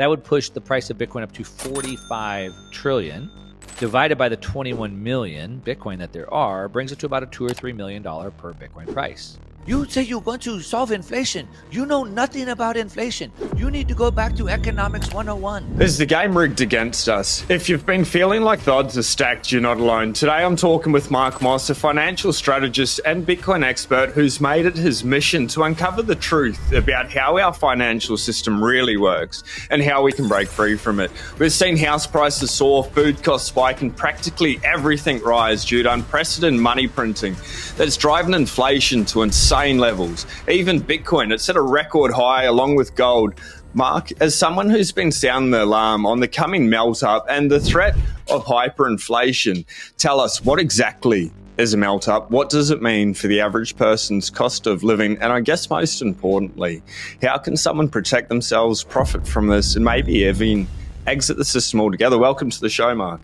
That would push the price of Bitcoin up to 45 trillion. Divided by the 21 million Bitcoin that there are, brings it to about a $2 or $3 million per Bitcoin price. You say you're going to solve inflation. You know nothing about inflation. You need to go back to economics 101. Is the game rigged against us? If you've been feeling like the odds are stacked, you're not alone. Today I'm talking with Mark Moss, a financial strategist and Bitcoin expert who's made it his mission to uncover the truth about how our financial system really works and how we can break free from it. We've seen house prices soar, food costs spike, and practically everything rise due to unprecedented money printing that's driving inflation to insane levels. Even Bitcoin, it's at a record high along with gold. Mark, as someone who's been sounding the alarm on the coming melt-up and the threat of hyperinflation, tell us, what exactly is a melt-up? What does it mean for the average person's cost of living? And I guess most importantly, how can someone protect themselves, profit from this, and maybe even exit the system altogether? Welcome to the show, Mark.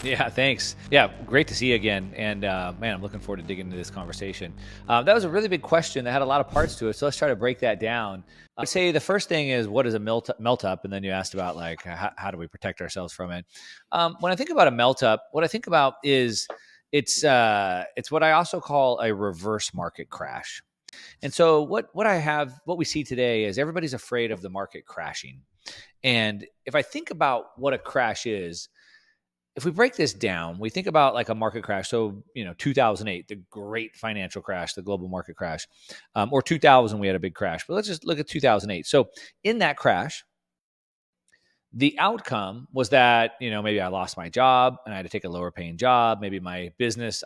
Yeah, thanks. Yeah, great to see you again. And man, I'm looking forward to digging into this conversation. That was a really big question that had a lot of parts to it. So let's try to break that down. I'd say the first thing is, what is a melt up? And then you asked about like, how do we protect ourselves from it? When I think about a melt up, what I think about is it's what I also call a reverse market crash. And so what we see today is everybody's afraid of the market crashing. And if I think about what a crash is, if we break this down, we think about like a market crash. So, 2008, the great financial crash, the global market crash, or 2000, we had a big crash. But let's just look at 2008. So in that crash, the outcome was that, maybe I lost my job and I had to take a lower paying job. Maybe I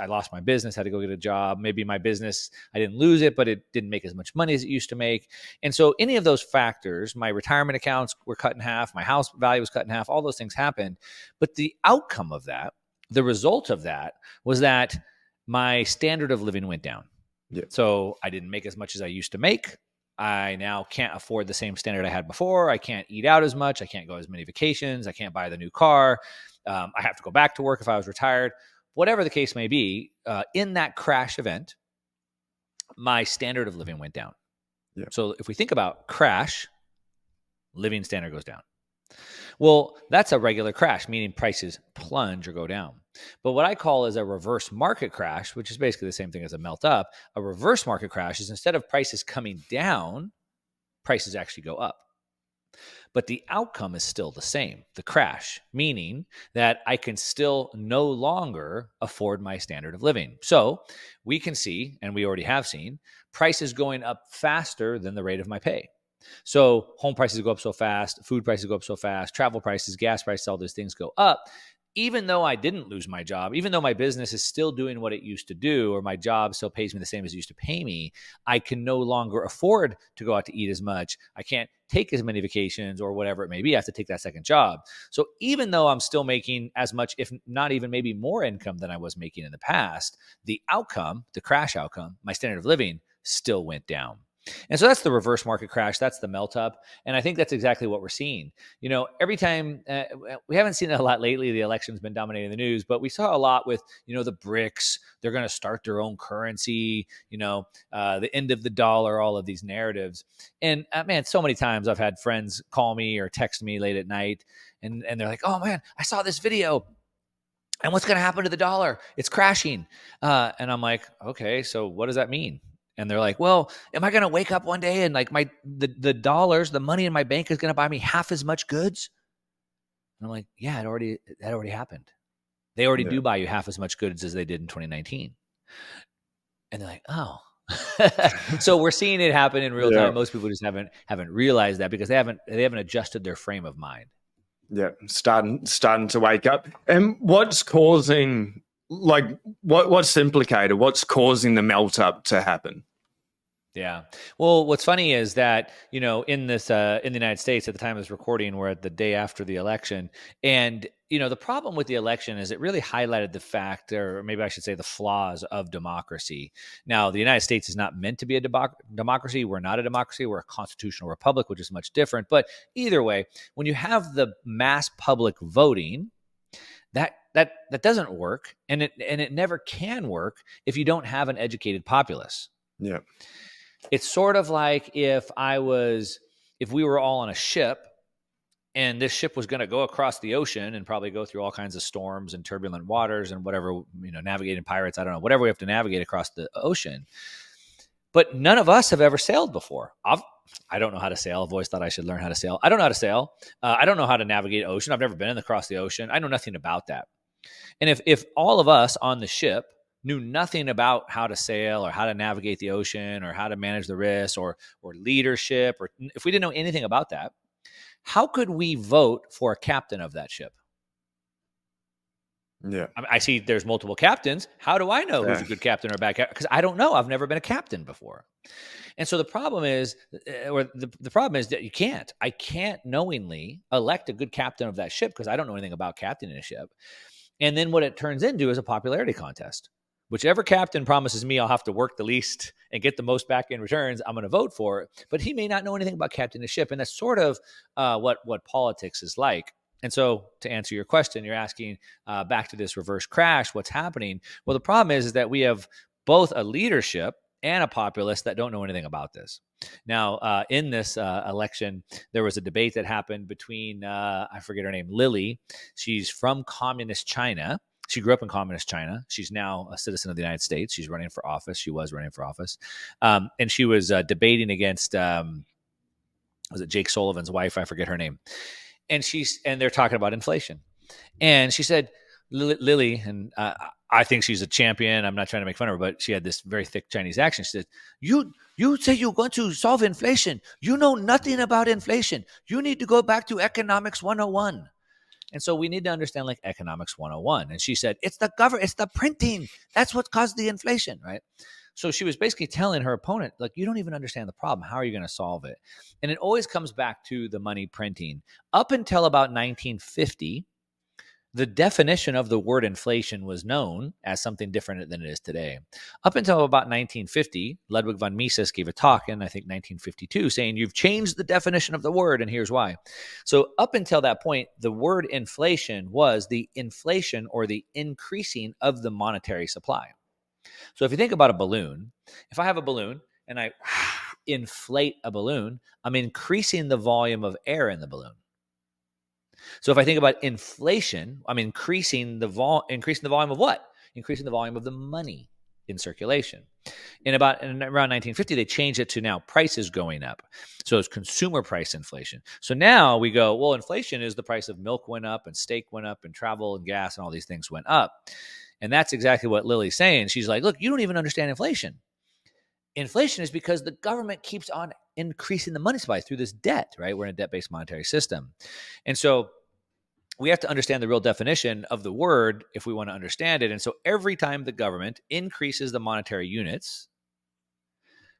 lost my business, had to go get a job. Maybe my business, I didn't lose it, but it didn't make as much money as it used to make. And so any of those factors, my retirement accounts were cut in half, my house value was cut in half, all those things happened. But the outcome of that, the result of that was that my standard of living went down. Yeah. So I didn't make as much as I used to make. I now can't afford the same standard I had before. I can't eat out as much. I can't go as many vacations. I can't buy the new car. I have to go back to work if I was retired. Whatever the case may be, in that crash event, my standard of living went down. Yeah. So if we think about crash, living standard goes down. Well, that's a regular crash, meaning prices plunge or go down. But what I call is a reverse market crash, which is basically the same thing as a melt up. A reverse market crash is, instead of prices coming down, prices actually go up. But the outcome is still the same, the crash, meaning that I can still no longer afford my standard of living. So we can see, and we already have seen, prices going up faster than the rate of my pay. So home prices go up so fast, food prices go up so fast, travel prices, gas prices, all these things go up. Even though I didn't lose my job, even though my business is still doing what it used to do, or my job still pays me the same as it used to pay me, I can no longer afford to go out to eat as much. I can't take as many vacations or whatever it may be. I have to take that second job. So even though I'm still making as much, if not even maybe more income than I was making in the past, the outcome, the crash outcome, my standard of living still went down. And so that's the reverse market crash. That's the melt up. And I think that's exactly what we're seeing. Every time, we haven't seen it a lot lately. The election's been dominating the news, but we saw a lot with, the BRICS. They're going to start their own currency, the end of the dollar, all of these narratives. And man, so many times I've had friends call me or text me late at night and they're like, oh man, I saw this video. And what's going to happen to the dollar? It's crashing. And I'm like, okay, so what does that mean? And they're like, well, am I going to wake up one day and like the dollars, the money in my bank is going to buy me half as much goods? And I'm like, yeah, that already happened. They already do buy you half as much goods as they did in 2019. And they're like, oh. So we're seeing it happen in real time. Most people just haven't realized that because they haven't adjusted their frame of mind. Yeah, starting to wake up. And what's causing, what's implicated? What's causing the melt up to happen? Yeah. Well, what's funny is that, in this, in the United States at the time of this recording, we're at the day after the election. And, the problem with the election is it really highlighted the fact, or maybe I should say the flaws of democracy. Now, the United States is not meant to be a democracy. We're not a democracy. We're a constitutional republic, which is much different. But either way, when you have the mass public voting, that doesn't work. And it never can work if you don't have an educated populace. Yeah. It's sort of like if we were all on a ship and this ship was going to go across the ocean and probably go through all kinds of storms and turbulent waters and whatever, navigating pirates, I don't know, whatever we have to navigate across the ocean. But none of us have ever sailed before. I don't know how to sail. I've always thought I should learn how to sail. I don't know how to sail. I don't know how to navigate ocean. I've never been across the ocean. I know nothing about that. And if all of us on the ship knew nothing about how to sail or how to navigate the ocean or how to manage the risks or leadership, or if we didn't know anything about that, how could we vote for a captain of that ship? Yeah. I see there's multiple captains. How do I know who's a good captain or a bad captain? Because I don't know. I've never been a captain before. And so the problem is, the problem is that I can't knowingly elect a good captain of that ship because I don't know anything about captaining a ship. And then what it turns into is a popularity contest. Whichever captain promises me I'll have to work the least and get the most back in returns, I'm going to vote for it. But he may not know anything about captaining a ship. And that's sort of what politics is like. And so to answer your question, you're asking back to this reverse crash, what's happening? Well, the problem is that we have both a leadership and a populace that don't know anything about this. Now, in this election, there was a debate that happened between, I forget her name, Lily. She's from communist China. She grew up in communist China. She's now a citizen of the United States. She's running for office. She was running for office. And she was debating against, was it Jake Sullivan's wife? I forget her name. And they're talking about inflation. And she said, Lily, and I think she's a champion. I'm not trying to make fun of her, but she had this very thick Chinese accent. She said, you say you're going to solve inflation. You know nothing about inflation. You need to go back to economics 101. And so we need to understand like economics 101. And she said, it's the printing. That's what caused the inflation, right? So she was basically telling her opponent, like, you don't even understand the problem. How are you going to solve it? And it always comes back to the money printing. Up until about 1950, the definition of the word inflation was known as something different than it is today. Up until about 1950, Ludwig von Mises gave a talk in, I think, 1952, saying, you've changed the definition of the word, and here's why. So up until that point, the word inflation was the inflation or the increasing of the monetary supply. So if you think about a balloon, if I have a balloon and I inflate a balloon, I'm increasing the volume of air in the balloon. So if I think about inflation, I'm increasing the volume of what? Increasing the volume of the money in circulation. Around 1950, they changed it to now prices going up. So it's consumer price inflation. So now we go, well, inflation is the price of milk went up and steak went up and travel and gas and all these things went up. And that's exactly what Lily's saying. She's like, look, you don't even understand inflation. Inflation is because the government keeps on increasing the money supply through this debt, right? We're in a debt-based monetary system. And so we have to understand the real definition of the word if we want to understand it. And so every time the government increases the monetary units,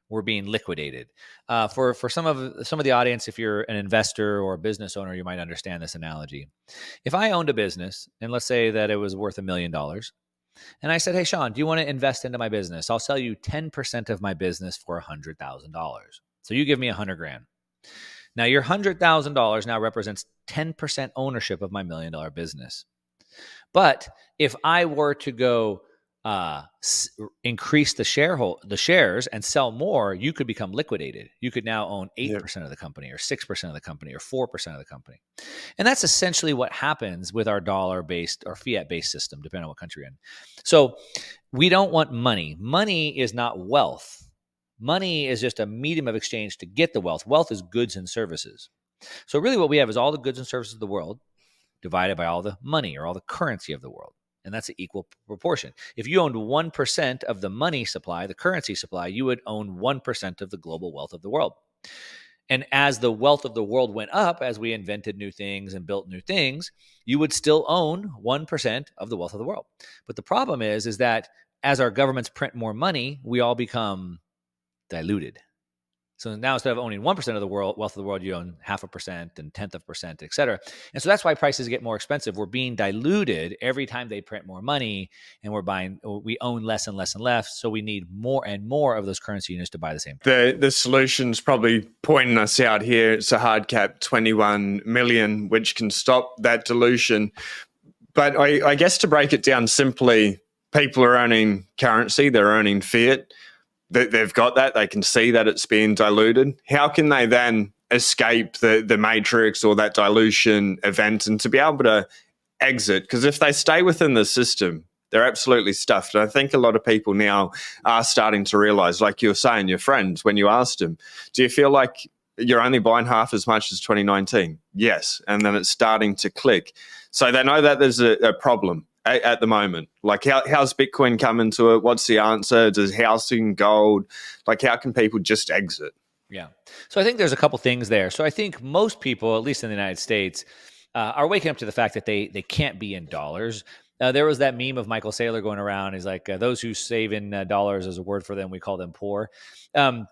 we're being liquidated. For some of the audience, if you're an investor or a business owner, you might understand this analogy. If I owned a business, and let's say that it was worth $1 million, and I said, hey, Sean, do you want to invest into my business? I'll sell you 10% of my business for $100,000. So you give me $100,000. Now your $100,000 now represents 10% ownership of my $1 million business. But if I were to go increase the shares and sell more, you could become liquidated. You could now own 8% of the company or 6% of the company or 4% of the company. And that's essentially what happens with our dollar-based or fiat-based system, depending on what country you're in. So we don't want money. Money is not wealth. Money is just a medium of exchange to get the wealth. Wealth is goods and services. So really what we have is all the goods and services of the world divided by all the money or all the currency of the world. And that's an equal proportion. If you owned 1% of the money supply, the currency supply, you would own 1% of the global wealth of the world. And as the wealth of the world went up, as we invented new things and built new things, you would still own 1% of the wealth of the world. But the problem is that as our governments print more money, we all become diluted. So now instead of owning 1% of the wealth of the world, you own 0.5% and 0.1%, et cetera. And so that's why prices get more expensive. We're being diluted every time they print more money, and we own less and less and less. So we need more and more of those currency units to buy the same thing. The solution's probably pointing us out here. It's a hard cap 21 million, which can stop that dilution. But I guess to break it down simply, people are owning currency, they're owning fiat. They've got that. They can see that it's being diluted. How can they then escape the matrix or that dilution event and to be able to exit. Because if they stay within the system, they're absolutely stuffed. And I think a lot of people now are starting to realize, like you were saying, your friends, when you asked them, do you feel like you're only buying half as much as 2019? Yes. And then it's starting to click. So they know that there's a problem at the moment. Like, how's Bitcoin come into it? What's the answer? Does housing, gold? Like, how can people just exit? Yeah. So I think there's a couple things there. So I think most people, at least in the United States, are waking up to the fact that they can't be in dollars. There was that meme of Michael Saylor going around. He's like, those who save in dollars is a word for them. We call them poor. Yeah.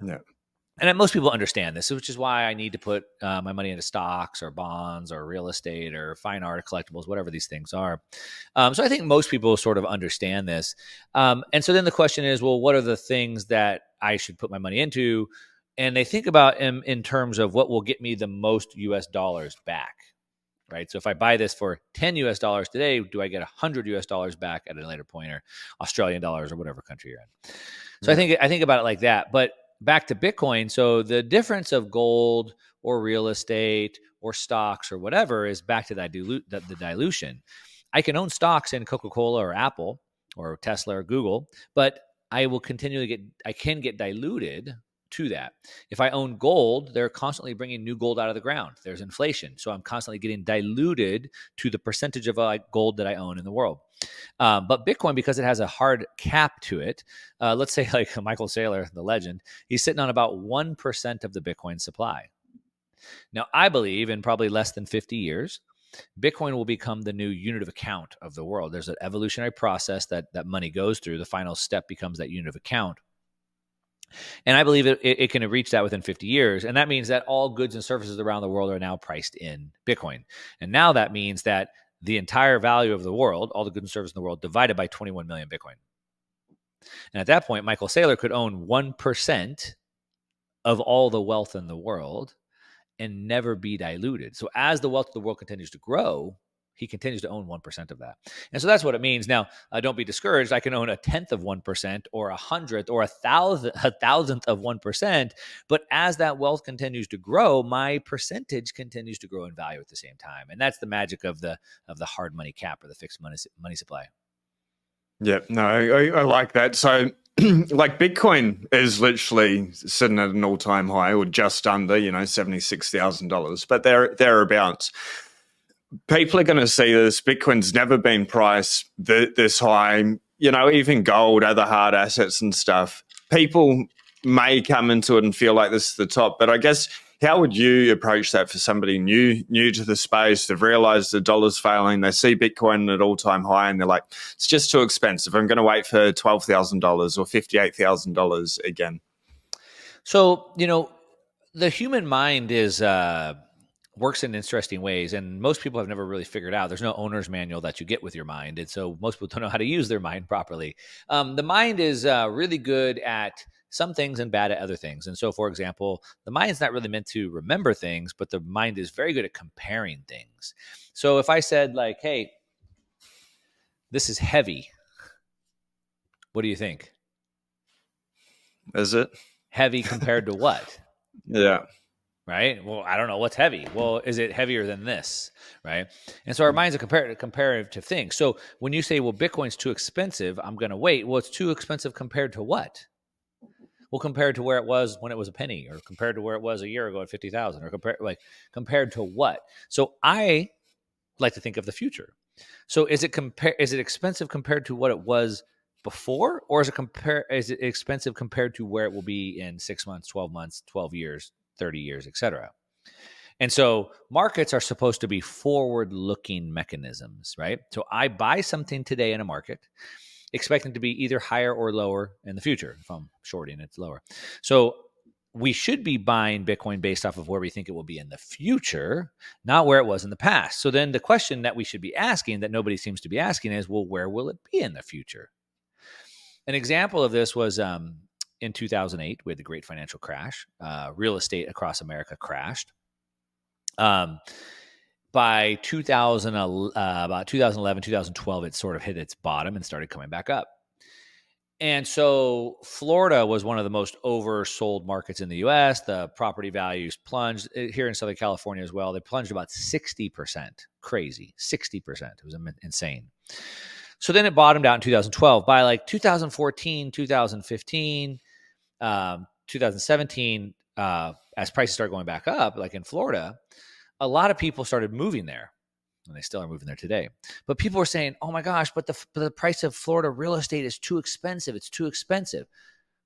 And most people understand this, which is why I need to put my money into stocks or bonds or real estate or fine art, collectibles, whatever these things are. So I think most people sort of understand this. And so then the question is, well, what are the things that I should put my money into? And they think about in terms of what will get me the most US dollars back, right? So if I buy this for 10 US dollars today, do I get 100 US dollars back at a later point, or Australian dollars, or whatever country you're in? So Yeah. I think about it like that. But back to Bitcoin, so the difference of gold or real estate or stocks or whatever is back to that the dilution. I can own stocks in Coca-Cola or Apple or Tesla or Google, but I can get diluted to that. If I own gold, they're constantly bringing new gold out of the ground. There's inflation. So I'm constantly getting diluted to the percentage of gold that I own in the world. But Bitcoin, because it has a hard cap to it, let's say like Michael Saylor, the legend, he's sitting on about 1% of the Bitcoin supply. Now, I believe in probably less than 50 years, Bitcoin will become the new unit of account of the world. There's an evolutionary process that money goes through. The final step becomes that unit of account. And I believe it can reach that within 50 years. And that means that all goods and services around the world are now priced in Bitcoin. And now that means that the entire value of the world, all the goods and services in the world, divided by 21 million Bitcoin. And at that point, Michael Saylor could own 1% of all the wealth in the world and never be diluted. So as the wealth of the world continues to grow, he continues to own 1% of that. And so that's what it means. Now, don't be discouraged. I can own 1/10 of 1% or 100th or 1,000th of 1%. But as that wealth continues to grow, my percentage continues to grow in value at the same time. And that's the magic of the hard money cap or the fixed money supply. Yeah, no, I like that. So, like, Bitcoin is literally sitting at an all-time high, or just under, $76,000, but thereabouts. People are going to see this. Bitcoin's never been priced this high. Even gold, other hard assets and stuff. People may come into it and feel like this is the top, but I guess, how would you approach that for somebody new to the space? They've realized the dollar's failing. They see Bitcoin at all-time high and they're like, it's just too expensive. I'm going to wait for $12,000 or $58,000 again. So, the human mind is works in interesting ways, and most people have never really figured out. There's no owner's manual that you get with your mind, and so most people don't know how to use their mind properly. The mind is really good at some things and bad at other things. And so, for example, the mind's not really meant to remember things, but the mind is very good at comparing things. So if I said like, "Hey, this is heavy," what do you think? Is it? Heavy compared to what? Yeah. Right? Well, I don't know what's heavy. Well, is it heavier than this? Right? And so our mind's a comparative thing. So when you say, well, Bitcoin's too expensive, I'm going to wait. Well, it's too expensive compared to what? Well, compared to where it was when it was a penny, or compared to where it was a year ago at 50,000, or compared to what? So I like to think of the future. So is it expensive compared to what it was before, or is it expensive compared to where it will be in 6 months, 12 months, 12 years, 30 years, etc.? And so markets are supposed to be forward-looking mechanisms, right? So I buy something today in a market, expecting to be either higher or lower in the future. If I'm shorting, it's lower. So we should be buying Bitcoin based off of where we think it will be in the future, not where it was in the past. So then the question that we should be asking, that nobody seems to be asking, is, well, where will it be in the future? An example of this was in 2008, we had the great financial crash. Real estate across America crashed. By 2000, about 2011, 2012, it sort of hit its bottom and started coming back up. And so Florida was one of the most oversold markets in the US. The property values plunged here in Southern California as well. They plunged about 60%. Crazy. 60%. It was insane. So then it bottomed out in 2012. By like 2014, 2015, 2017, as prices started going back up, like in Florida, a lot of people started moving there. And they still are moving there today. But people were saying, "Oh my gosh, but the price of Florida real estate is too expensive. It's too expensive."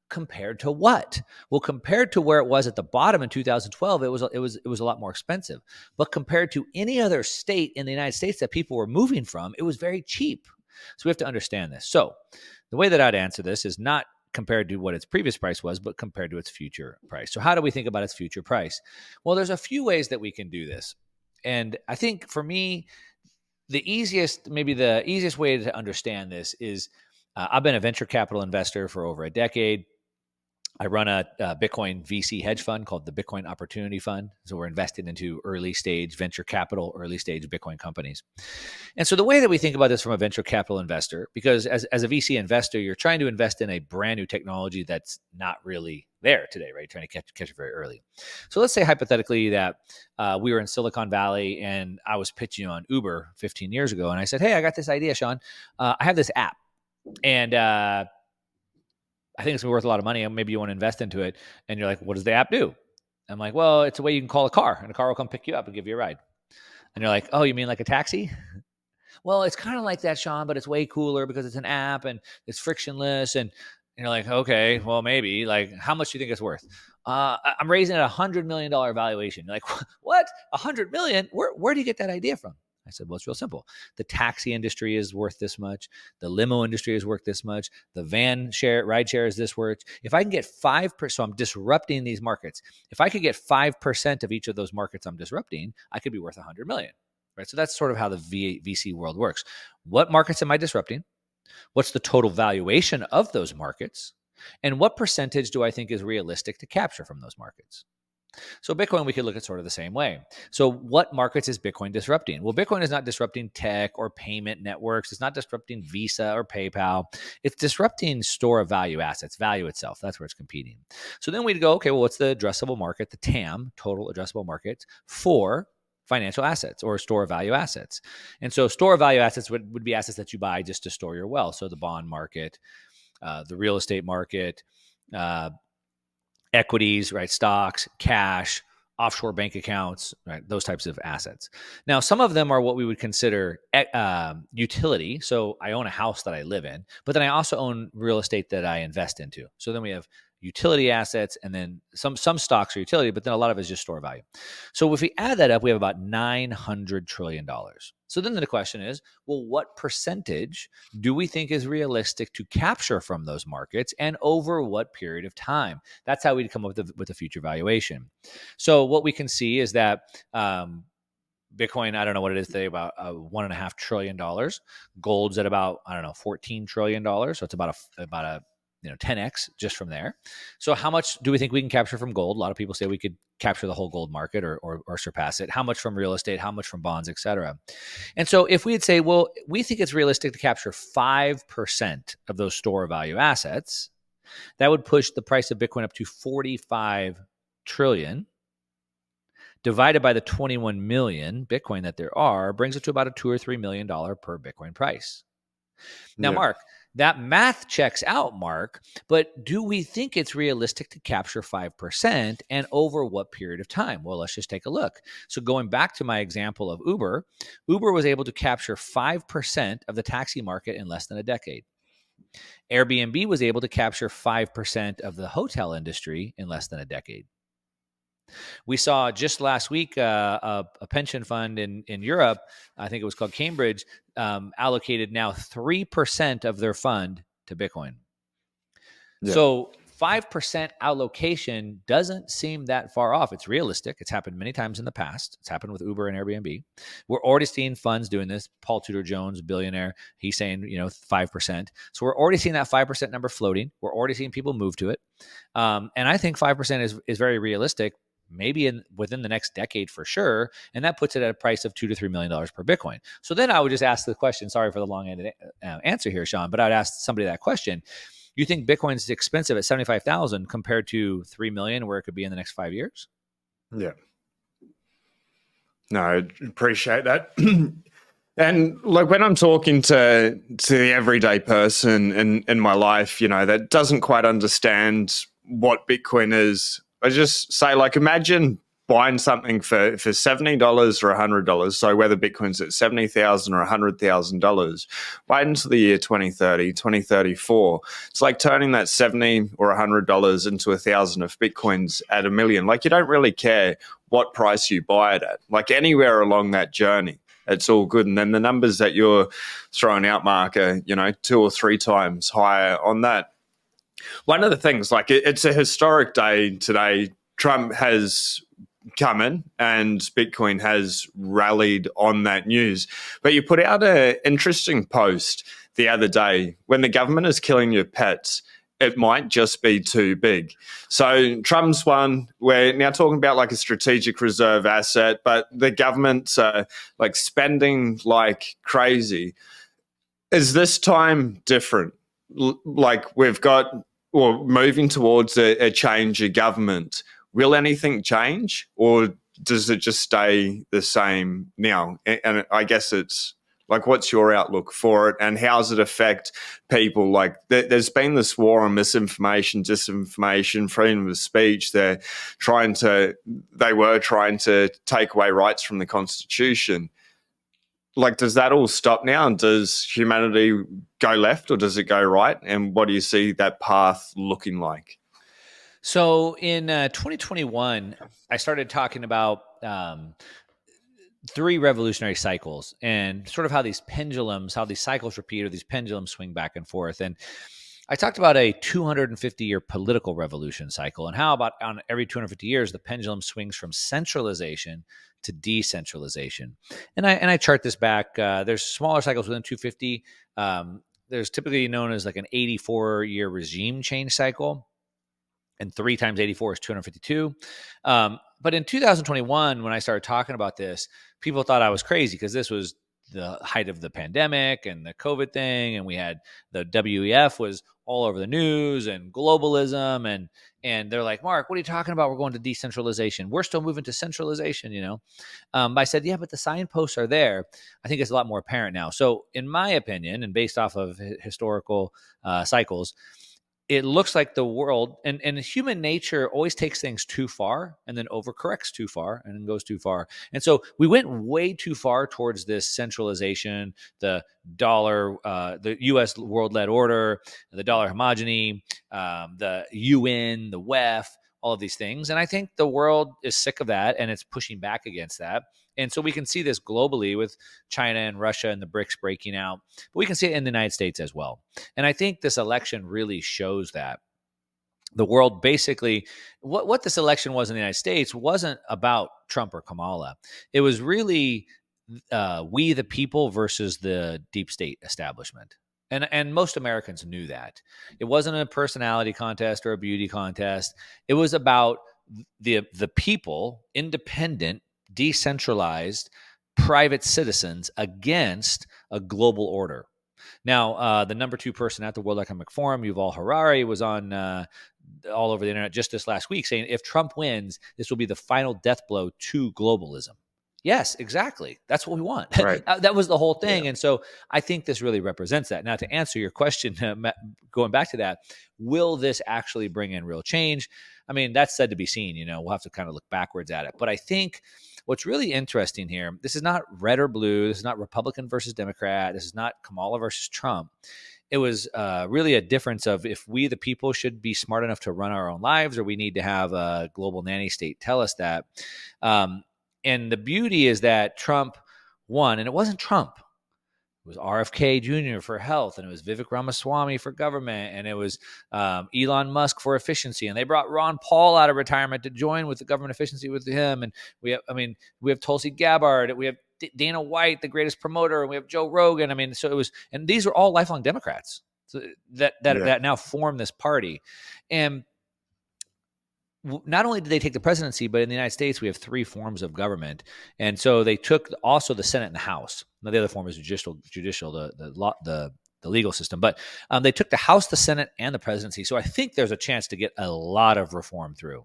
Compared to what? Well, compared to where it was at the bottom in 2012, it was a lot more expensive. But compared to any other state in the United States that people were moving from, it was very cheap. So we have to understand this. So the way that I'd answer this is not compared to what its previous price was, but compared to its future price. So how do we think about its future price? Well, there's a few ways that we can do this. And I think for me, maybe the easiest way to understand this is I've been a venture capital investor for over a decade. I run a Bitcoin VC hedge fund called the Bitcoin Opportunity Fund. So we're invested into early stage venture capital, early stage Bitcoin companies. And so the way that we think about this from a venture capital investor, because as a VC investor, you're trying to invest in a brand new technology that's not really there today, right? Trying to catch it very early. So let's say hypothetically that we were in Silicon Valley and I was pitching on Uber 15 years ago. And I said, "Hey, I got this idea, Sean. I have this app. And I think it's worth a lot of money. And maybe you want to invest into it." And you're like, "What does the app do?" I'm like, "Well, it's a way you can call a car and a car will come pick you up and give you a ride." And you're like, "Oh, you mean like a taxi?" "Well, it's kind of like that, Sean, but it's way cooler because it's an app and it's frictionless." And you're like, "Okay, well, maybe. Like, how much do you think it's worth?" I'm raising it $100 million valuation. You're like, "What? $100 million? Where do you get that idea from?" I said, "Well, it's real simple. The taxi industry is worth this much. The limo industry is worth this much. The ride share is this worth. If I can get 5%, so I'm disrupting these markets. If I could get 5% of each of those markets I'm disrupting, I could be worth $100 million." Right? So that's sort of how the VC world works. What markets am I disrupting? What's the total valuation of those markets? And what percentage do I think is realistic to capture from those markets? So Bitcoin, we could look at sort of the same way. So what markets is Bitcoin disrupting? Well, Bitcoin is not disrupting tech or payment networks. It's not disrupting Visa or PayPal. It's disrupting store of value assets, value itself. That's where it's competing. So then we'd go, okay, well, what's the addressable market, the TAM, total addressable market, for financial assets or store of value assets? And so store of value assets would be assets that you buy just to store your wealth. So the bond market, the real estate market, equities, right? Stocks, cash, offshore bank accounts, right? Those types of assets. Now, some of them are what we would consider utility. So I own a house that I live in, but then I also own real estate that I invest into. So then we have utility assets, and then some stocks are utility, but then a lot of it is just store value. So if we add that up, we have about $900 trillion. So then the question is, well, what percentage do we think is realistic to capture from those markets, and over what period of time? That's how we'd come up with a future valuation. So what we can see is that Bitcoin, I don't know what it is today, about $1.5 trillion. Gold's at about, I don't know, $14 trillion. So it's about a 10x just from there. So how much do we think we can capture from gold? A lot of people say we could capture the whole gold market or surpass it. How much from real estate? How much from bonds, et cetera? And so if we'd say, well, we think it's realistic to capture 5% of those store value assets, that would push the price of Bitcoin up to 45 trillion. Divided by the 21 million Bitcoin that there are, brings it to about a $2 or $3 million per Bitcoin price. Now, yeah. Mark, that math checks out, Mark, but do we think it's realistic to capture 5%, and over what period of time? Well, let's just take a look. So going back to my example of Uber was able to capture 5% of the taxi market in less than a decade. Airbnb was able to capture 5% of the hotel industry in less than a decade. We saw just last week a pension fund in Europe, I think it was called Cambridge, allocated now 3% of their fund to Bitcoin. Yeah. So 5% allocation doesn't seem that far off. It's realistic. It's happened many times in the past. It's happened with Uber and Airbnb. We're already seeing funds doing this. Paul Tudor Jones, billionaire, he's saying 5%. So we're already seeing that 5% number floating. We're already seeing people move to it, and I think 5% is very realistic. Maybe within the next decade for sure. And that puts it at a price of $2 to $3 million per Bitcoin. So then I would just ask the question, sorry for the long-ended answer here, Sean, but I'd ask somebody that question. You think Bitcoin's expensive at 75,000 compared to 3 million, where it could be in the next 5 years? Yeah. No, I appreciate that. And like when I'm talking to the everyday person in my life, that doesn't quite understand what Bitcoin is, I just say, like, imagine buying something for $70 or $100. So whether Bitcoin's at 70,000 or $100,000, wait until the year 2030, 2034. It's like turning that 70 or $100 into 1,000 of Bitcoins at 1 million. Like, you don't really care what price you buy it at. Like, anywhere along that journey, it's all good. And then the numbers that you're throwing out, Mark, are, 2 or 3 times higher on that. One of the things, like, it's a historic day today. Trump has come in and Bitcoin has rallied on that news. But you put out an interesting post the other day: when the government is killing your pets, it might just be too big. So Trump's one. We're now talking about like a strategic reserve asset, but the government's like spending like crazy. Is this time different? Like, we've got, or moving towards a change of government. Will anything change, or does it just stay the same now? And I guess it's like, what's your outlook for it, and how does it affect people? Like, there's been this war on misinformation, disinformation, freedom of speech. They were trying to take away rights from the Constitution. Like, does that all stop now, and does humanity go left, or does it go right? And what do you see that path looking like? So in 2021, I started talking about 3 revolutionary cycles, and sort of how these cycles repeat, or these pendulums swing back and forth. And I talked about a 250-year political revolution cycle, and how about on every 250 years, the pendulum swings from centralization to decentralization. And I chart this back. There's smaller cycles within 250. There's typically known as like an 84-year regime change cycle, and 3 times 84 is 252. But in 2021, when I started talking about this, people thought I was crazy, because this was the height of the pandemic and the COVID thing, and we had the WEF was all over the news, and globalism, and they're like, Mark, what are you talking about? We're going to decentralization. We're still moving to centralization, But I said, yeah, but the signposts are there. I think it's a lot more apparent now. So in my opinion, and based off of historical cycles, it looks like the world and human nature always takes things too far and then overcorrects too far and then goes too far. And so we went way too far towards this centralization, the dollar, the U.S. world-led order, the dollar homogeny, the UN, the WEF, all of these things. And I think the world is sick of that, and it's pushing back against that. And so we can see this globally with China and Russia and the BRICS breaking out, but we can see it in the United States as well. And I think this election really shows that the world basically, what this election was in the United States wasn't about Trump or Kamala. It was really we the people versus the deep state establishment. And most Americans knew that. It wasn't a personality contest or a beauty contest. It was about the people, independent, decentralized, private citizens against a global order. Now, the number 2 person at the World Economic Forum, Yuval Harari, was on all over the internet just this last week saying, if Trump wins, this will be the final death blow to globalism. Yes, exactly. That's what we want. Right. That was the whole thing. Yeah. And so I think this really represents that. Now, to answer your question, going back to that, will this actually bring in real change? I mean, that's said to be seen. We'll have to kind of look backwards at it. But I think what's really interesting here, this is not red or blue. This is not Republican versus Democrat. This is not Kamala versus Trump. It was really a difference of if we, the people, should be smart enough to run our own lives, or we need to have a global nanny state tell us that. And the beauty is that Trump won, and it wasn't Trump. It was RFK Jr. for health, and it was Vivek Ramaswamy for government, and it was Elon Musk for efficiency. And they brought Ron Paul out of retirement to join with the government efficiency with him. And we have Tulsi Gabbard, we have Dana White, the greatest promoter, and we have Joe Rogan. I mean, so it was, and these were all lifelong Democrats that now form this party. And not only did they take the presidency, but in the United States, we have 3 forms of government. And so they took also the Senate and the House. Now, the other form is judicial, the the legal system. But they took the House, the Senate, and the presidency. So I think there's a chance to get a lot of reform through.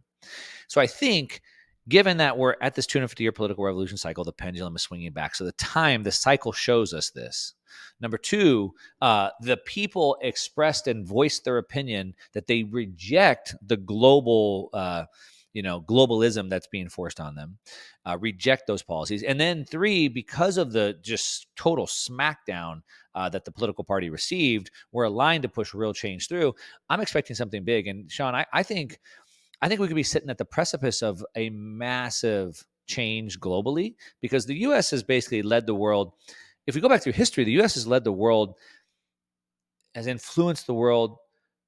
So I think, given that we're at this 250-year political revolution cycle, the pendulum is swinging back. So the cycle shows us this. Number two, the people expressed and voiced their opinion that they reject the globalism that's being forced on them, reject those policies. And then three, because of the just total smackdown that the political party received, we're aligned to push real change through. I'm expecting something big. And Sean, I think we could be sitting at the precipice of a massive change globally, because the U.S. has basically led the world. If we go back through history, the U.S. has led the world, has influenced the world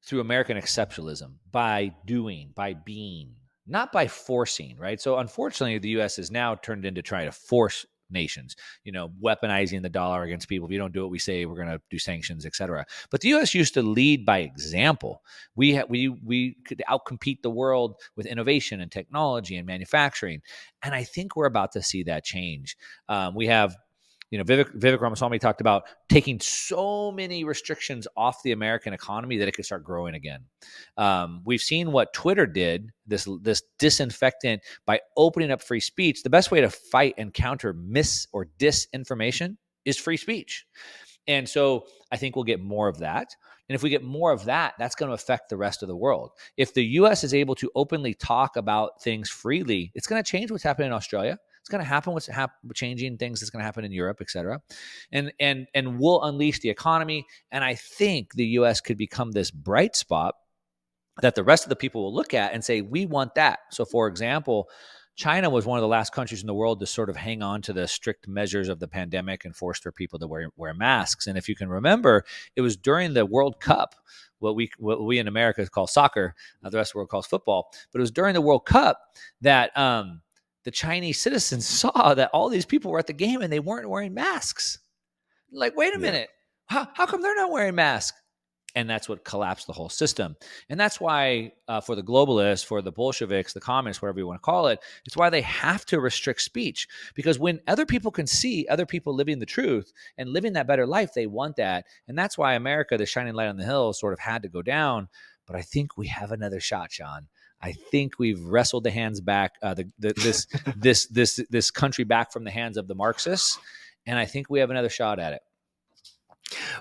through American exceptionalism by doing, by being, not by forcing, right? So unfortunately, the U.S. has now turned into trying to force nations, weaponizing the dollar against people. If you don't do what we say, we're going to do sanctions, et cetera. But the U.S. used to lead by example. We could outcompete the world with innovation and technology and manufacturing. And I think we're about to see that change. We have Vivek Ramaswamy talked about taking so many restrictions off the American economy that it could start growing again. We've seen what Twitter did, this disinfectant, by opening up free speech. The best way to fight and counter mis or disinformation is free speech. And so I think we'll get more of that. And if we get more of that, that's going to affect the rest of the world. If the U.S. is able to openly talk about things freely, it's going to change what's happening in Australia. It's going to happen what's changing things that's going to happen in Europe, et cetera. And we'll unleash the economy. And I think the U.S. could become this bright spot that the rest of the people will look at and say, we want that. So, for example, China was one of the last countries in the world to sort of hang on to the strict measures of the pandemic and force their people to wear masks. And if you can remember, it was during the World Cup, what we in America call soccer, the rest of the world calls football. But it was during the World Cup that the Chinese citizens saw that all these people were at the game and they weren't wearing masks. Like, wait a minute, how come they're not wearing masks? And that's what collapsed the whole system. And that's why for the globalists, for the Bolsheviks, the communists, whatever you want to call it, it's why they have to restrict speech. Because when other people can see other people living the truth and living that better life, they want that. And that's why America, the shining light on the hill, sort of had to go down. But I think we have another shot, Sean. I think we've wrestled the hands back, this country back from the hands of the Marxists. And I think we have another shot at it.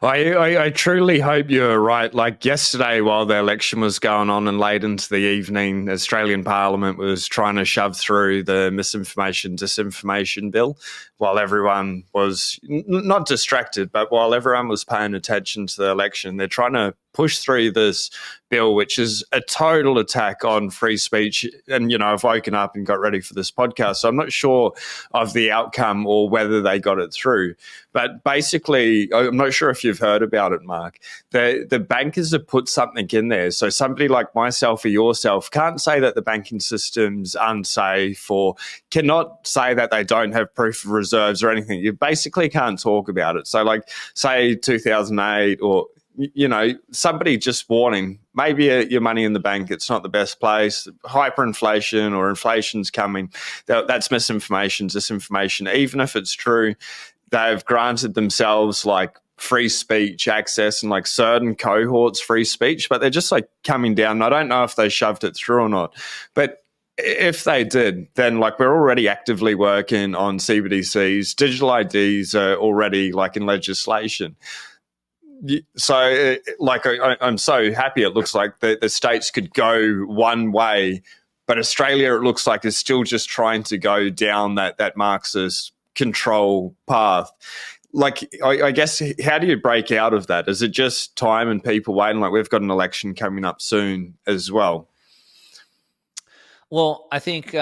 I truly hope you're right. Like yesterday, while the election was going on and late into the evening, Australian Parliament was trying to shove through the misinformation, disinformation bill while everyone was not distracted, but while everyone was paying attention to the election. They're trying to push through this bill, which is a total attack on free speech. And, I've woken up and got ready for this podcast, so I'm not sure of the outcome or whether they got it through. But basically, I'm not sure if you've heard about it, Mark. The bankers have put something in there. So somebody like myself or yourself can't say that the banking system's unsafe or cannot say that they don't have proof of reserves or anything. You basically can't talk about it. So like, say 2008 or somebody just warning, maybe your money in the bank, it's not the best place, hyperinflation or inflation's coming. That's misinformation, disinformation. Even if it's true, they've granted themselves like free speech access and like certain cohorts free speech, but they're just like coming down. I don't know if they shoved it through or not, but if they did, then like we're already actively working on CBDCs. Digital IDs are already like in legislation. So, like, I'm so happy it looks like the states could go one way, but Australia, it looks like, is still just trying to go down that Marxist control path. Like, I guess, how do you break out of that? Is it just time and people waiting? Like, we've got an election coming up soon as well. Well, I think,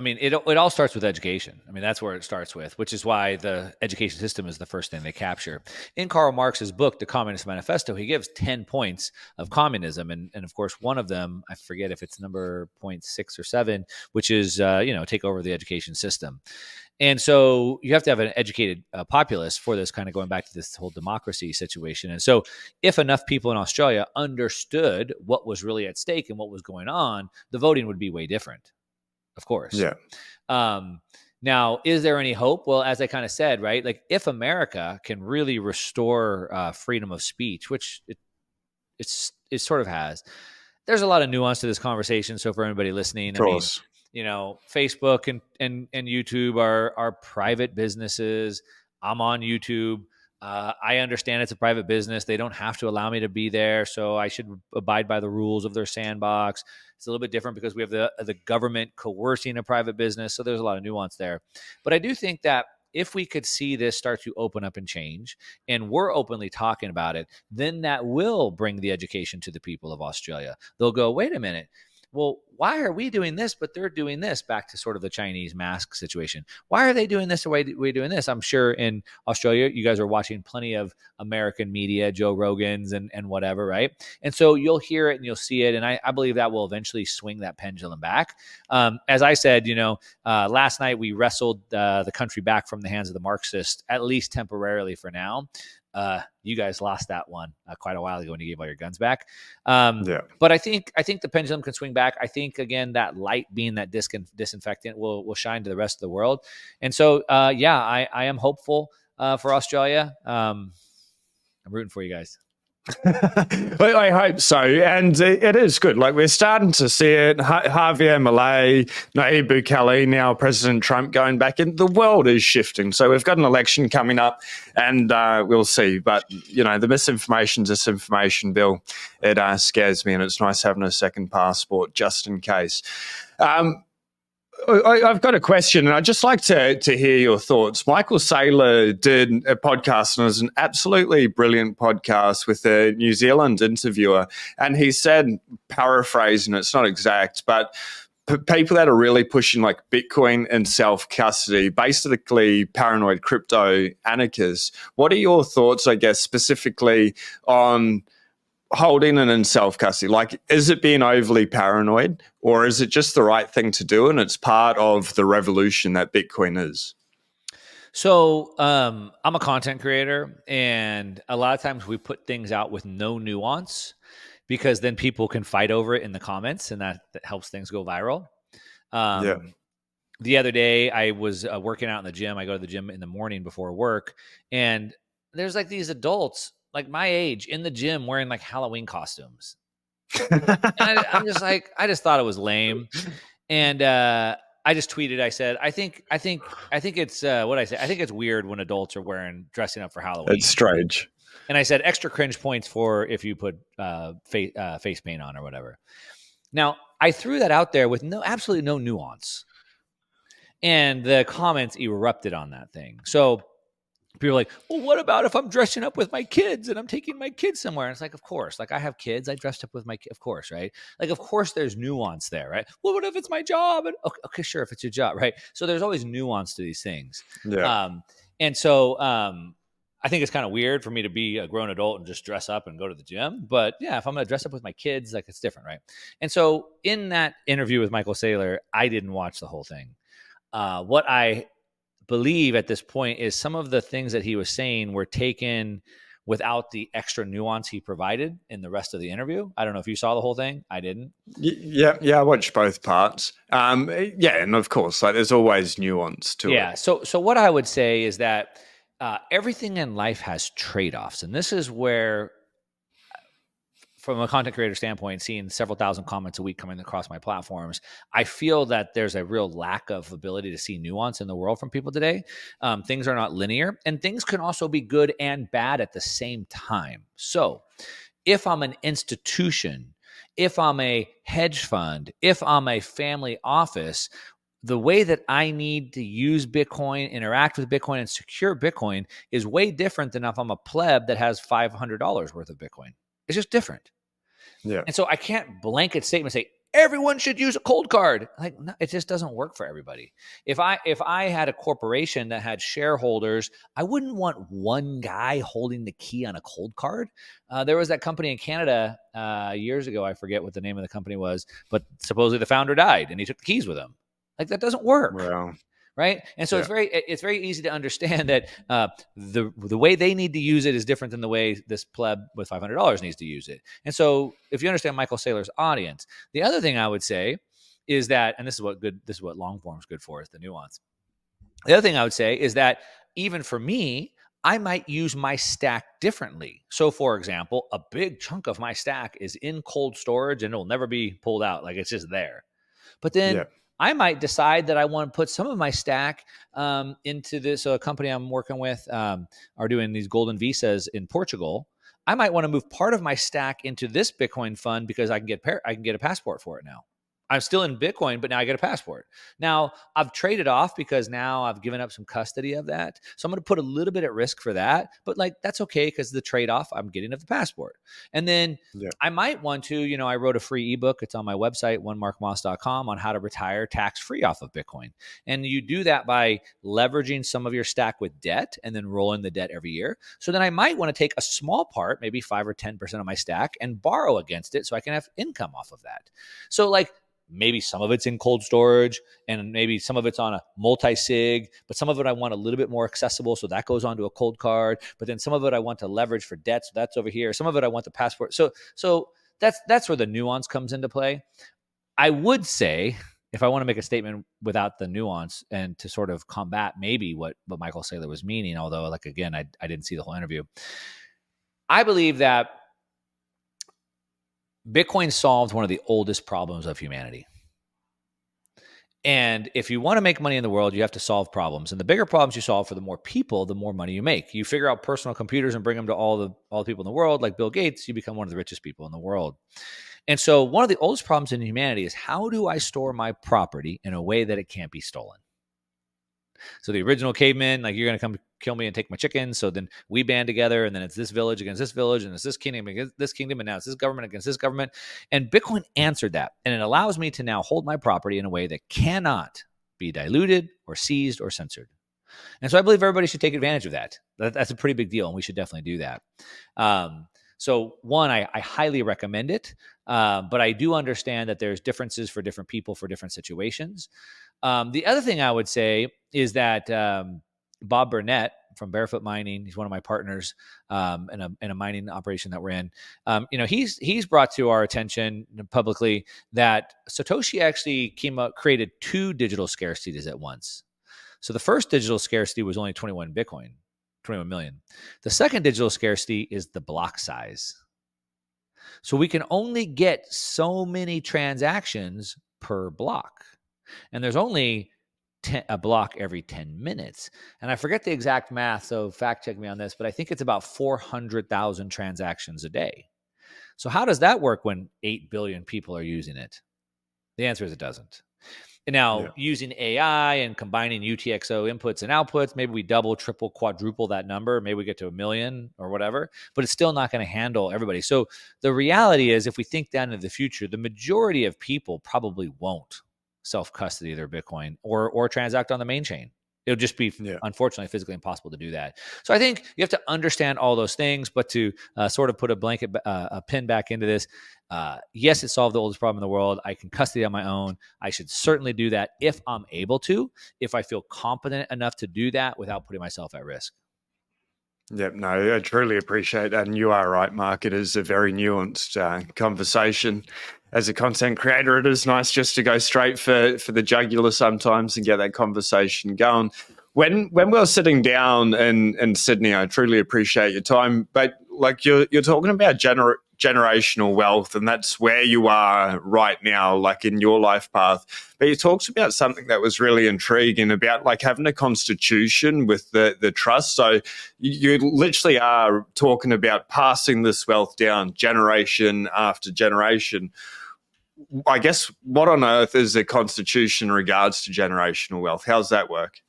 it all starts with education. That's where it starts with, which is why the education system is the first thing they capture. In Karl Marx's book, The Communist Manifesto, he gives 10 points of communism. And of course, one of them, I forget if it's number 0.6 or 7, which is, take over the education system. And so you have to have an educated populace for this, kind of going back to this whole democracy situation. And so if enough people in Australia understood what was really at stake and what was going on, the voting would be way different, of course. Yeah. Now, is there any hope? Well, as I kind of said, right, like if America can really restore freedom of speech, which it sort of has, there's a lot of nuance to this conversation. So for anybody listening, Of I mean, course. Facebook and YouTube are private businesses. I'm on YouTube. I understand it's a private business. They don't have to allow me to be there, so I should abide by the rules of their sandbox. It's a little bit different because we have the government coercing a private business, so there's a lot of nuance there. But I do think that if we could see this start to open up and change, and we're openly talking about it, then that will bring the education to the people of Australia. They'll go, wait a minute. Well, why are we doing this, but they're doing this? Back to sort of the Chinese mask situation. Why are they doing this the way we're doing this? I'm sure in Australia, you guys are watching plenty of American media, Joe Rogan's and whatever, right? And so you'll hear it and you'll see it. And I believe that will eventually swing that pendulum back. As I said, last night we wrestled the country back from the hands of the Marxists, at least temporarily for now. You guys lost that one quite a while ago when you gave all your guns back. Yeah. But I think the pendulum can swing back. I think again that light being that disinfectant will shine to the rest of the world. And so I am hopeful for Australia. I'm rooting for you guys. I hope so, and it is good. Like we're starting to see it. Javier Milei, Nayib Bukele, now President Trump going back in. The world is shifting. So we've got an election coming up, and we'll see. But the misinformation, disinformation bill, it scares me, and it's nice having a second passport just in case. I've got a question, and I'd just like to hear your thoughts. Michael Saylor did a podcast, and it was an absolutely brilliant podcast with a New Zealand interviewer. And he said, paraphrasing, it's not exact, but people that are really pushing like Bitcoin and self-custody, basically paranoid crypto anarchists. What are your thoughts, I guess, specifically on holding it in self-custody? Like, is it being overly paranoid, or is it just the right thing to do and it's part of the revolution that Bitcoin is? So I'm a content creator, and a lot of times we put things out with no nuance because then people can fight over it in the comments, and that helps things go viral. Yeah. The other day I was working out in the gym. I go to the gym in the morning before work, and there's like these adults like my age in the gym wearing like Halloween costumes. I'm just like, I just thought it was lame. And I just tweeted, I said, I think it's what I say. I think it's weird when adults are dressing up for Halloween. It's strange. And I said extra cringe points for if you put face paint on or whatever. Now I threw that out there with absolutely no nuance, and the comments erupted on that thing. So people are like, well, what about if I'm dressing up with my kids and I'm taking my kids somewhere? And it's like, of course, like I have kids. I dressed up with my kids, of course, right? Like, of course, there's nuance there, right? Well, what if it's my job? And okay, sure, if it's your job, right? So there's always nuance to these things. Yeah. And so I think it's kind of weird for me to be a grown adult and just dress up and go to the gym. But yeah, if I'm going to dress up with my kids, like it's different, right? And so in that interview with Michael Saylor, I didn't watch the whole thing. What I believe at this point is some of the things that he was saying were taken without the extra nuance he provided in the rest of the interview. I don't know if you saw the whole thing. I didn't. Yeah, I watched both parts. And of course, like there's always nuance to it. Yeah. So what I would say is that everything in life has trade-offs, and this is where, from a content creator standpoint, seeing several thousand comments a week coming across my platforms, I feel that there's a real lack of ability to see nuance in the world from people today. Things are not linear, and things can also be good and bad at the same time. So if I'm an institution, if I'm a hedge fund, if I'm a family office, the way that I need to use Bitcoin, interact with Bitcoin, and secure Bitcoin is way different than if I'm a pleb that has $500 worth of Bitcoin. It's just different. Yeah. And so I can't blanket statement say everyone should use a cold card. Like, no, it just doesn't work for everybody. If I had a corporation that had shareholders, I wouldn't want one guy holding the key on a cold card. There was that company in Canada years ago. I forget what the name of the company was, but supposedly the founder died and he took the keys with him. Like, that doesn't work. Well, right? And so it's very easy to understand that the way they need to use it is different than the way this pleb with $500 needs to use it. And so if you understand Michael Saylor's audience, the other thing I would say is that, and this is what long form is good for, is the nuance. The other thing I would say is that even for me, I might use my stack differently. So, for example, a big chunk of my stack is in cold storage and it'll never be pulled out. Like it's just there. But then Yeah. I might decide that I want to put some of my stack into this company I'm working with, are doing these golden visas in Portugal. I might want to move part of my stack into this Bitcoin fund because I can get a passport for it now. I'm still in Bitcoin, but now I get a passport. Now I've traded off because now I've given up some custody of that. So I'm going to put a little bit at risk for that, but like that's okay because the trade off I'm getting of the passport. And then Yeah. I might want to, I wrote a free ebook. It's on my website, onemarkmoss.com, on how to retire tax free off of Bitcoin. And you do that by leveraging some of your stack with debt and then rolling the debt every year. So then I might want to take a small part, maybe 5 or 10% of my stack, and borrow against it so I can have income off of that. So, like, maybe some of it's in cold storage and maybe some of it's on a multi-sig, but some of it I want a little bit more accessible. So that goes onto a cold card, but then some of it I want to leverage for debt. So that's over here. Some of it I want the passport. So that's where the nuance comes into play. I would say, if I want to make a statement without the nuance and to sort of combat maybe what Michael Saylor was meaning, although like, again, I didn't see the whole interview. I believe that Bitcoin solved one of the oldest problems of humanity. And if you want to make money in the world, you have to solve problems. And the bigger problems you solve for the more people, the more money you make. You figure out personal computers and bring them to all the people in the world, like Bill Gates, you become one of the richest people in the world. And so one of the oldest problems in humanity is, how do I store my property in a way that it can't be stolen? So the original cavemen, like, you're going to come kill me and take my chickens. So then we band together, and then it's this village against this village, and it's this kingdom against this kingdom, and now it's this government against this government. And Bitcoin answered that. And it allows me to now hold my property in a way that cannot be diluted or seized or censored. And so I believe everybody should take advantage of that. That's a pretty big deal, and we should definitely do that. So one, I highly recommend it, but I do understand that there's differences for different people for different situations. The other thing I would say is that Bob Burnett from Barefoot Mining, he's one of my partners in a mining operation that we're in. He's brought to our attention publicly that Satoshi actually created two digital scarcities at once. So the first digital scarcity was only 21 Bitcoin, 21 million. The second digital scarcity is the block size. So we can only get so many transactions per block. And there's only a block every 10 minutes. And I forget the exact math, so fact check me on this, but I think it's about 400,000 transactions a day. So how does that work when 8 billion people are using it? The answer is it doesn't. And now, using AI and combining UTXO inputs and outputs, maybe we double, triple, quadruple that number. Maybe we get to 1 million or whatever, but it's still not going to handle everybody. So the reality is, if we think down into the future, the majority of people probably won't self-custody their Bitcoin or transact on the main chain. It'll just be, unfortunately, physically impossible to do that. So I think you have to understand all those things, but to sort of put a pin back into this, yes, it solved the oldest problem in the world. I can custody on my own. I should certainly do that if I'm able to, if I feel competent enough to do that without putting myself at risk. Yep, no, I truly appreciate that. And you are right, Mark. It is a very nuanced conversation. As a content creator, it is nice just to go straight for the jugular sometimes and get that conversation going. When we were sitting down in Sydney, I truly appreciate your time. But like you're talking about generational wealth, and that's where you are right now, like in your life path. But you talked about something that was really intriguing about like having a constitution with the trust. So you literally are talking about passing this wealth down generation after generation. I guess, what on earth is a constitution in regards to generational wealth? How's that work?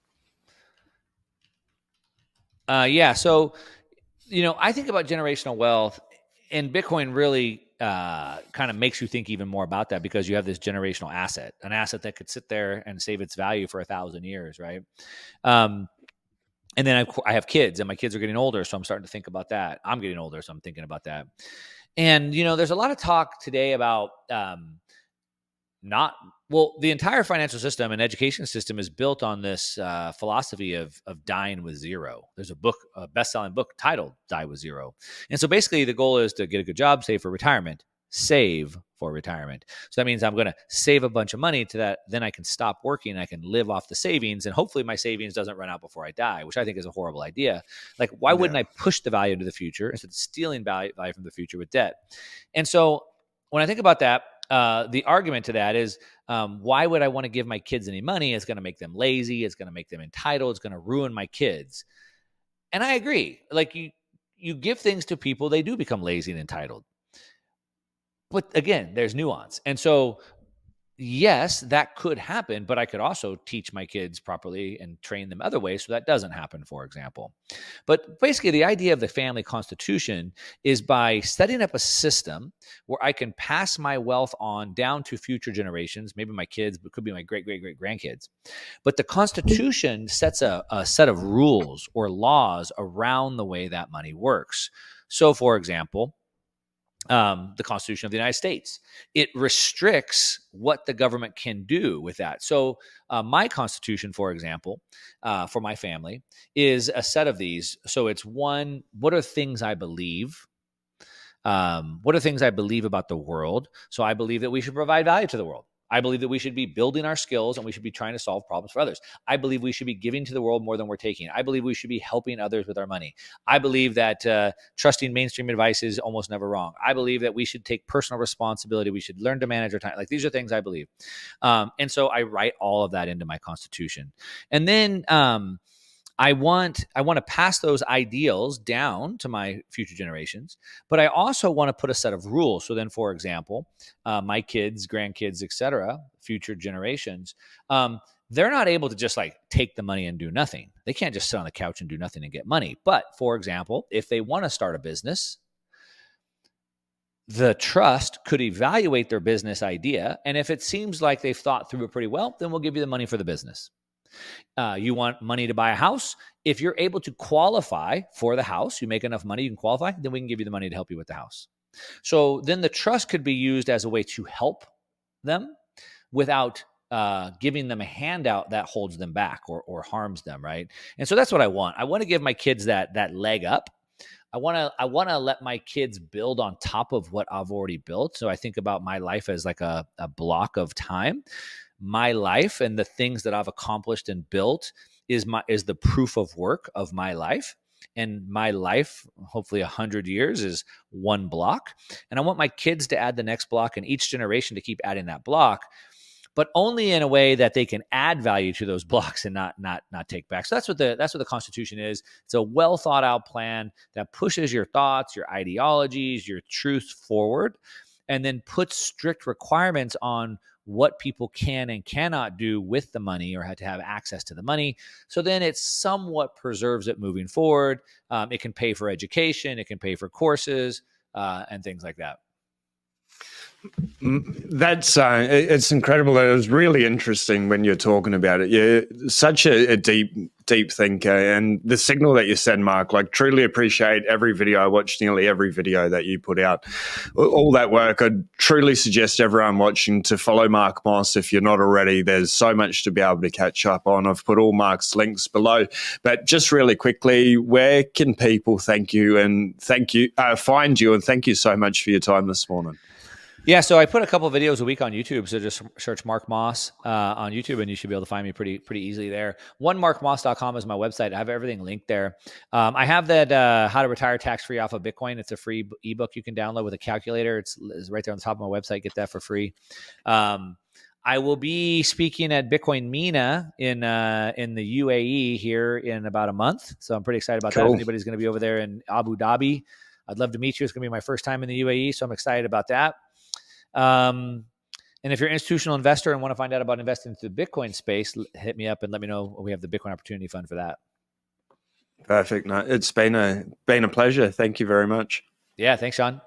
So, I think about generational wealth, and Bitcoin really kind of makes you think even more about that, because you have this generational asset, an asset that could sit there and save its value for 1,000 years, right? And then I have kids, and my kids are getting older, so I'm starting to think about that. I'm getting older, so I'm thinking about that. And, there's a lot of talk today about the entire financial system and education system is built on this philosophy of dying with zero. There's a best-selling book titled Die with Zero. And so basically the goal is to get a good job, save for retirement, save for retirement. So that means I'm going to save a bunch of money to that. Then I can stop working. I can live off the savings. And hopefully my savings doesn't run out before I die, which I think is a horrible idea. Like, why wouldn't Yeah. I push the value into the future instead of stealing value from the future with debt? And so when I think about that, the argument to that is, why would I want to give my kids any money? It's going to make them lazy. It's going to make them entitled. It's going to ruin my kids. And I agree. Like, you give things to people, they do become lazy and entitled. But again, there's nuance. And so, yes, that could happen, but I could also teach my kids properly and train them other ways so that doesn't happen, for example. But basically, the idea of the family constitution is by setting up a system where I can pass my wealth on down to future generations, maybe my kids, but could be my great, great, great grandkids. But the constitution sets a set of rules or laws around the way that money works. So, for example, the Constitution of the United States. It restricts what the government can do with that. So, my Constitution, for example, for my family, is a set of these. So, it's one, what are things I believe? What are things I believe about the world? So, I believe that we should provide value to the world. I believe that we should be building our skills and we should be trying to solve problems for others. I believe we should be giving to the world more than we're taking. I believe we should be helping others with our money. I believe that trusting mainstream advice is almost never wrong. I believe that we should take personal responsibility. We should learn to manage our time. Like, these are things I believe. And so I write all of that into my Constitution. And then I want to pass those ideals down to my future generations, but I also want to put a set of rules. So then, for example, my kids, grandkids, etc., future generations, they're not able to just like take the money and do nothing. They can't just sit on the couch and do nothing and get money. But for example, if they want to start a business, the trust could evaluate their business idea, and if it seems like they've thought through it pretty well, then we'll give you the money for the business. You want money to buy a house? If you're able to qualify for the house, you make enough money, you can qualify, then we can give you the money to help you with the house. So then the trust could be used as a way to help them without giving them a handout that holds them back or harms them, right? And so that's what I want. I want to give my kids that leg up. I want to let my kids build on top of what I've already built. So I think about my life as like a block of time. My life and the things that I've accomplished and built is the proof of work of my life. And my life, hopefully 100 years, is one block. And I want my kids to add the next block and each generation to keep adding that block, but only in a way that they can add value to those blocks and not take back. So that's what the Constitution is. It's a well thought out plan that pushes your thoughts, your ideologies, your truth forward, and then puts strict requirements on what people can and cannot do with the money or had to have access to the money. So then it somewhat preserves it moving forward. It can pay for education, it can pay for courses, and things like that. That's it's incredible. It was really interesting when you're talking about it. You're such a deep thinker, and the signal that you send, Mark, like, truly appreciate every video. I watched nearly every video that you put out, all that work. I'd truly suggest everyone watching to follow Mark Moss if you're not already. There's so much to be able to catch up on. I've put all Mark's links below, but just really quickly, where can people find you, and thank you so much for your time this morning? Yeah, so I put a couple of videos a week on YouTube. So just search Mark Moss on YouTube, and you should be able to find me pretty easily there. Onemarkmoss.com is my website. I have everything linked there. I have that How to Retire Tax Free Off of Bitcoin. It's a free ebook you can download with a calculator. It's right there on the top of my website. Get that for free. I will be speaking at Bitcoin MENA in the UAE here in about a month. So I'm pretty excited about that. If anybody's going to be over there in Abu Dhabi, I'd love to meet you. It's going to be my first time in the UAE, so I'm excited about that. And if you're an institutional investor and want to find out about investing into the Bitcoin space, hit me up and let me know. We have the Bitcoin Opportunity Fund for that. Perfect. No, it's been a pleasure. Thank you very much. Yeah, thanks, Sean.